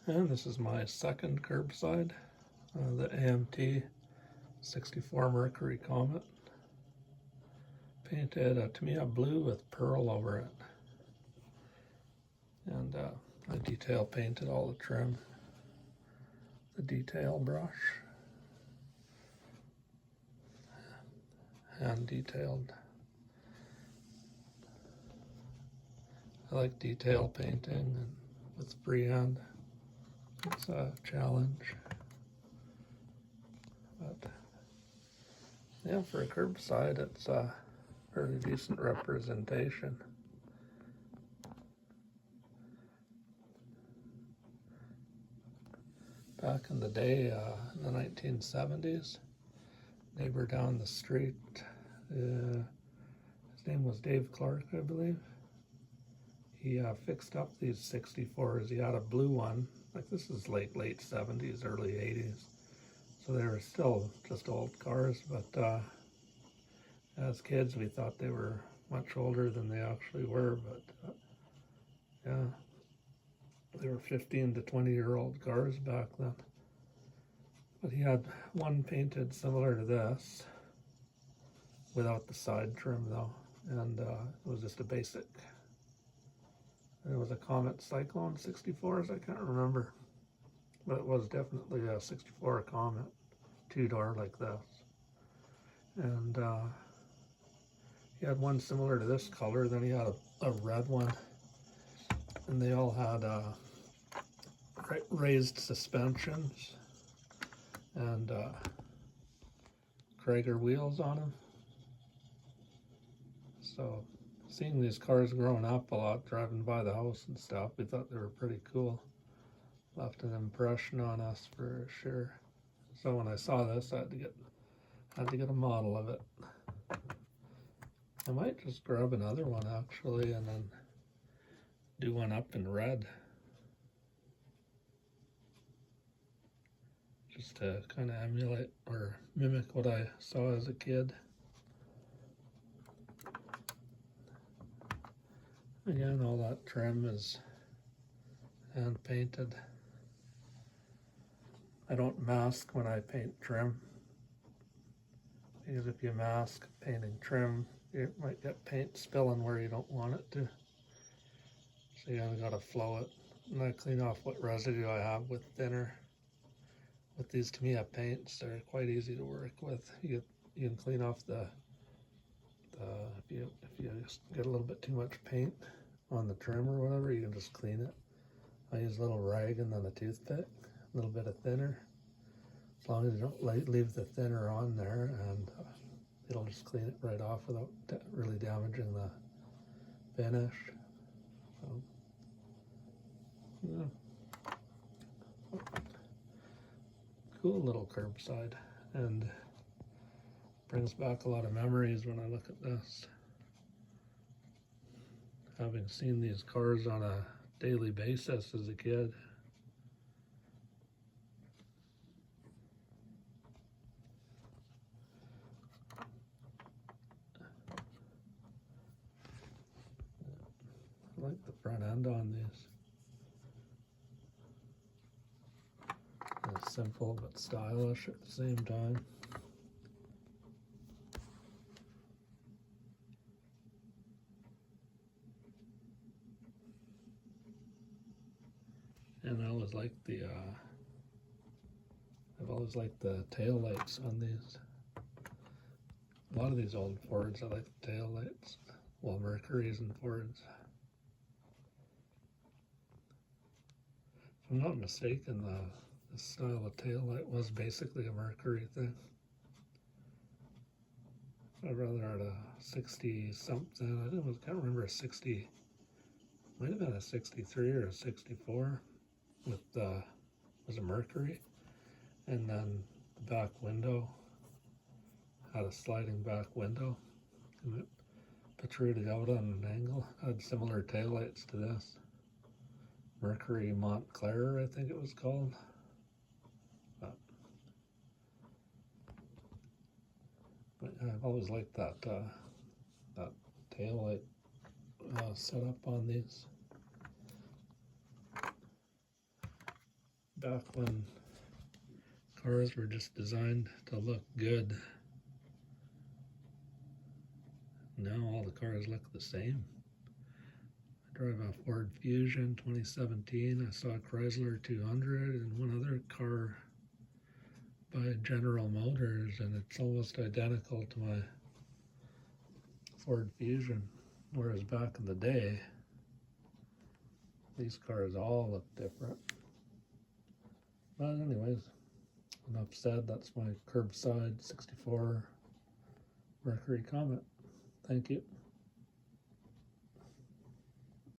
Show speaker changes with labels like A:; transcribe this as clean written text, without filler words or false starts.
A: And this is my second curbside, the AMT 64 Mercury Comet. Painted Tamiya blue with pearl over it. And I detail painted all the trim, the detail brush, hand detailed. I like detail painting and with freehand. It's a challenge, but yeah, for a curbside, it's a fairly decent representation. Back in the day, in the 1970s, neighbor down the street, his name was Dave Clark, I believe. He fixed up these 64s. He had a blue one. Like, this is late 70s, early 80s. So they were still just old cars, but as kids we thought they were much older than they actually were, but yeah, they were 15 to 20-year-old cars back then. But he had one painted similar to this, without the side trim though, and it was just a basic. It was a Comet Cyclone 64s, I can't remember, but it was definitely a 64 Comet, two-door like this. And he had one similar to this color, then he had a red one, and they all had raised suspensions and Krager wheels on them. So seeing these cars growing up a lot, driving by the house and stuff, we thought they were pretty cool. Left an impression on us for sure. So when I saw this, I had to get a model of it. I might just grab another one actually and then do one up in red, just to kind of emulate or mimic what I saw as a kid. Again, all that trim is hand painted. I don't mask when I paint trim, because if you mask painting trim, you might get paint spilling where you don't want it to. So you gotta flow it. And I clean off what residue I have with thinner. With these Tamiya paints, they're quite easy to work with. You can clean off if you just get a little bit too much paint on the trim or whatever, you can just clean it. I use a little rag and then a toothpick, a little bit of thinner. As long as you don't leave the thinner on there, and it'll just clean it right off without really damaging the finish. So, yeah. Cool little curbside, and brings back a lot of memories when I look at this. Having seen these cars on a daily basis as a kid. I like the front end on these. It's simple but stylish at the same time. And I always like I've always liked the tail lights on these. A lot of these old Fords, I like the tail lights. Well, Mercurys and Fords. If I'm not mistaken, the style of tail light was basically a Mercury thing. I'd rather had a 60 something. I can't remember a 60. Might have been a 63 or a 64 with was a Mercury, and then the back window had a sliding back window, and it protruded out on an angle. It had similar taillights to this. Mercury Montclair, I think it was called. But I've always liked that taillight setup on these. back when cars were just designed to look good. Now all the cars look the same. I drive a Ford Fusion 2017. I saw a Chrysler 200 and one other car by General Motors, and it's almost identical to my Ford Fusion. Whereas back in the day, these cars all look different. But anyways, enough said. That's my curbside 64 Mercury Comet. Thank you.